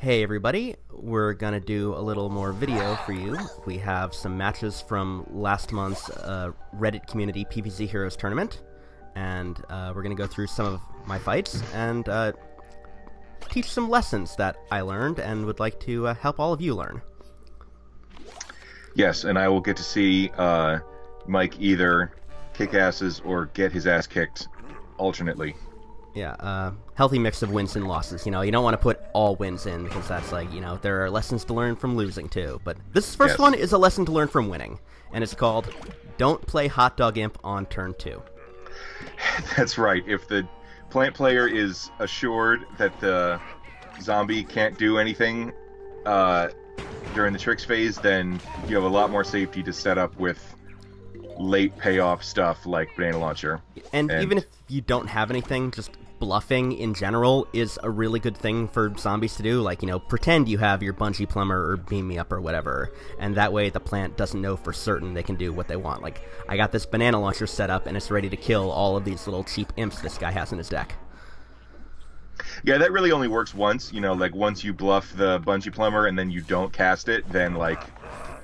Hey everybody, we're gonna do a little more video for you. We have some matches from last month's Reddit community PvZ Heroes tournament, and we're gonna go through some of my fights and teach some lessons that I learned and would like to help all of you learn. Yes, and I will get to see Mike either kick asses or get his ass kicked alternately. Yeah, healthy mix of wins and losses. You know, you don't want to put all wins in because that's like, you know, there are lessons to learn from losing too. But this first one is a lesson to learn from winning, and it's called Don't Play Hot Dog Imp on turn 2. That's right. If the plant player is assured that the zombie can't do anything during the tricks phase, then you have a lot more safety to set up with late payoff stuff like Banana Launcher. And even if you don't have anything, just bluffing in general is a really good thing for zombies to do. Like, you know, pretend you have your Bungee Plumber or Beam Me Up or whatever, and that way the plant doesn't know for certain they can do what they want. Like, I got this Banana Launcher set up and it's ready to kill all of these little cheap imps this guy has in his deck. Yeah, that really only works once. You know, like once you bluff the Bungee Plumber and then you don't cast it, then like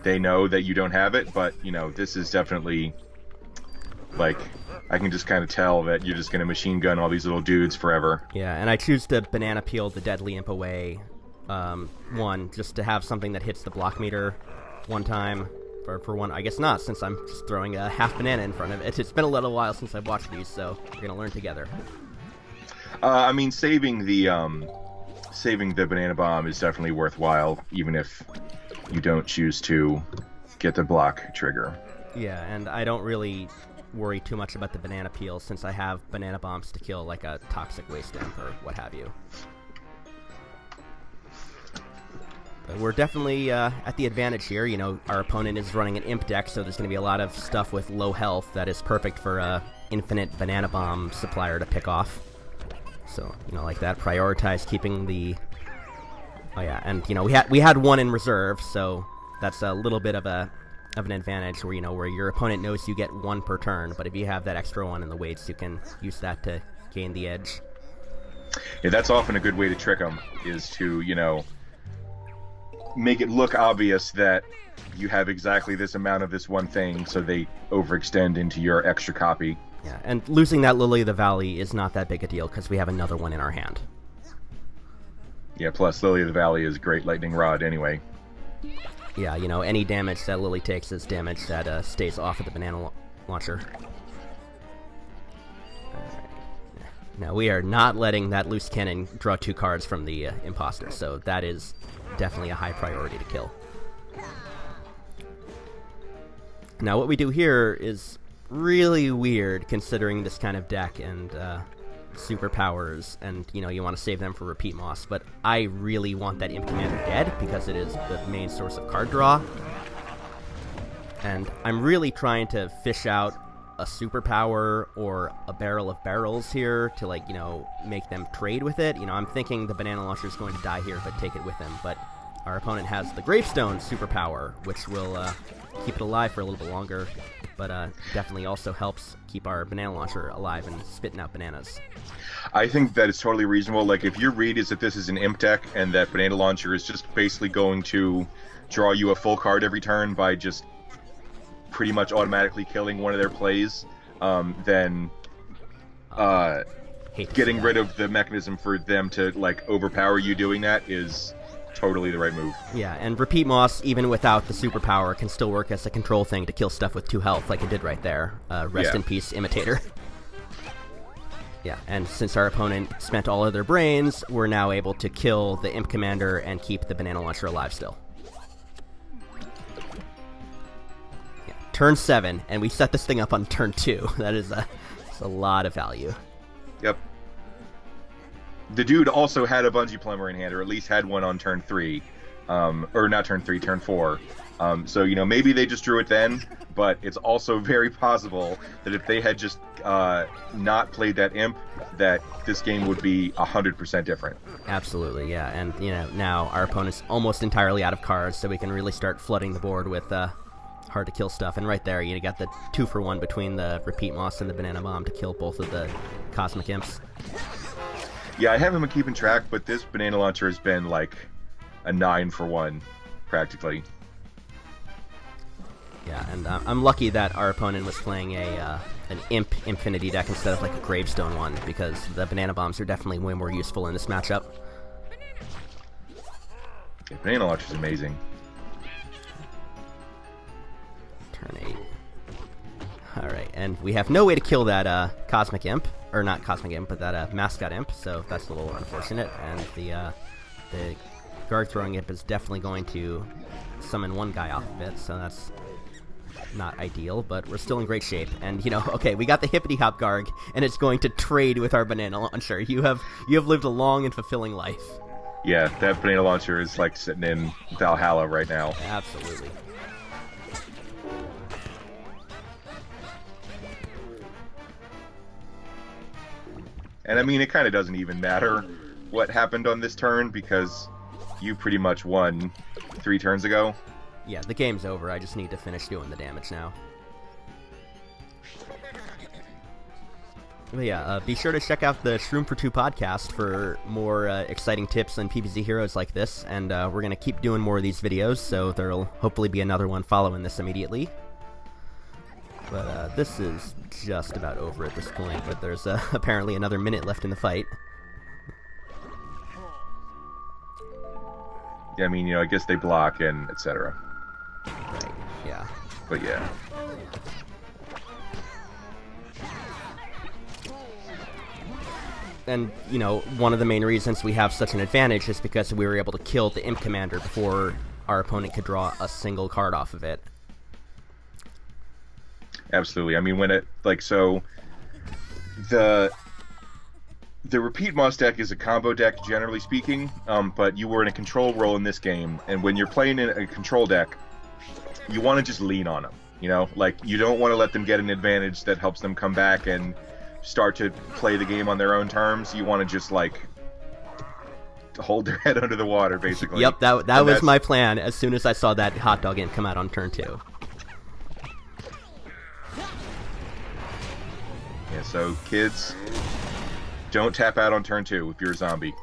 they know that you don't have it. But you know, this is definitely like, I can just kind of tell that you're just going to machine gun all these little dudes forever. Yeah, and I choose to banana peel the deadly imp away, one, just to have something that hits the block meter one time. For one, I guess not, since I'm just throwing a half banana in front of it. It's been a little while since I've watched these, so we're going to learn together. I mean, saving the banana bomb is definitely worthwhile, even if you don't choose to get the block trigger. Yeah, and I don't really worry too much about the banana peel since I have banana bombs to kill like a toxic waste imp or what have you. But we're definitely at the advantage here. You know, our opponent is running an imp deck, so there's going to be a lot of stuff with low health that is perfect for a infinite banana bomb supplier to pick off. So, you know, like that, prioritize keeping the... Oh yeah, and you know, we had one in reserve, so that's a little bit of an advantage where, you know, where your opponent knows you get one per turn, but if you have that extra one in the weights, you can use that to gain the edge. Yeah, that's often a good way to trick them, is to, you know, make it look obvious that you have exactly this amount of this one thing, so they overextend into your extra copy. Yeah, and losing that Lily of the Valley is not that big a deal because we have another one in our hand. Yeah, plus Lily of the Valley is Great Lightning Rod anyway. Yeah, you know, any damage that Lily takes is damage that stays off of the banana launcher. Alright. Now, we are not letting that loose cannon draw 2 cards from the imposter, so that is definitely a high priority to kill. Now, what we do here is really weird considering this kind of deck and superpowers, and you know, you want to save them for repeat moss, but I really want that Imp Commander dead because it is the main source of card draw, and I'm really trying to fish out a superpower or a barrel of barrels here to, like, you know, make them trade with it. You know, I'm thinking the banana launcher is going to die here but take it with him, but our opponent has the Gravestone superpower, which will keep it alive for a little bit longer, but definitely also helps keep our banana launcher alive and spitting out bananas. I think that it's totally reasonable. Like, if your read is that this is an imp deck and that banana launcher is just basically going to draw you a full card every turn by just pretty much automatically killing one of their plays, then getting rid of the mechanism for them to, like, overpower you doing that is totally the right move. Yeah, and repeat moss, even without the superpower, can still work as a control thing to kill stuff with 2 health, like it did right there. Rest in peace, Imitator. Yeah, and since our opponent spent all of their brains, we're now able to kill the Imp Commander and keep the banana launcher alive still. Yeah, turn 7, and we set this thing up on turn 2. That is that's a lot of value. Yep. The dude also had a Bungee Plumber in hand, or at least had one on turn 3. Or not turn 3, turn 4. So, you know, maybe they just drew it then, but it's also very possible that if they had just not played that imp, that this game would be 100% different. Absolutely, yeah. And, you know, now our opponent's almost entirely out of cards, so we can really start flooding the board with hard-to-kill stuff. And right there, you got the 2-for-1 between the Repeat Moss and the Banana Bomb to kill both of the Cosmic Imps. Yeah, I haven't been keeping track, but this banana launcher has been, like, a 9-for-1, practically. Yeah, and I'm lucky that our opponent was playing an Imp Infinity deck instead of like a Gravestone one, because the Banana Bombs are definitely way more useful in this matchup. Yeah, Banana Launcher is amazing. Turn 8. Alright, and we have no way to kill that Cosmic Imp, or not Cosmic Imp, but that Mascot Imp, so that's a little unfortunate, and the Guard Throwing Imp is definitely going to summon one guy off of it, so that's not ideal, but we're still in great shape. And, you know, okay, we got the Hippity Hop Garg, and it's going to trade with our Banana Launcher. You have lived a long and fulfilling life. Yeah, that Banana Launcher is like sitting in Valhalla right now. Absolutely. And I mean, it kind of doesn't even matter what happened on this turn, because you pretty much won 3 turns ago. Yeah, the game's over. I just need to finish doing the damage now. But yeah, be sure to check out the Shroom For Two podcast for more exciting tips on PvZ heroes like this, and we're going to keep doing more of these videos, so there'll hopefully be another one following this immediately. But this is just about over at this point, but there's apparently another minute left in the fight. Yeah, I mean, you know, I guess they block and etc. Right, yeah. But yeah. And, you know, one of the main reasons we have such an advantage is because we were able to kill the Imp Commander before our opponent could draw a single card off of it. Absolutely. I mean, when it, like, so the Repeat Moss deck is a combo deck, generally speaking, but you were in a control role in this game, and when you're playing in a control deck, you want to just lean on them, you know? Like, you don't want to let them get an advantage that helps them come back and start to play the game on their own terms. You want to just, like, hold their head under the water, basically. Yep, that was my plan as soon as I saw that Hot Dog Imp come out on turn 2. Yeah, so, kids, don't tap out on turn 2 if you're a zombie.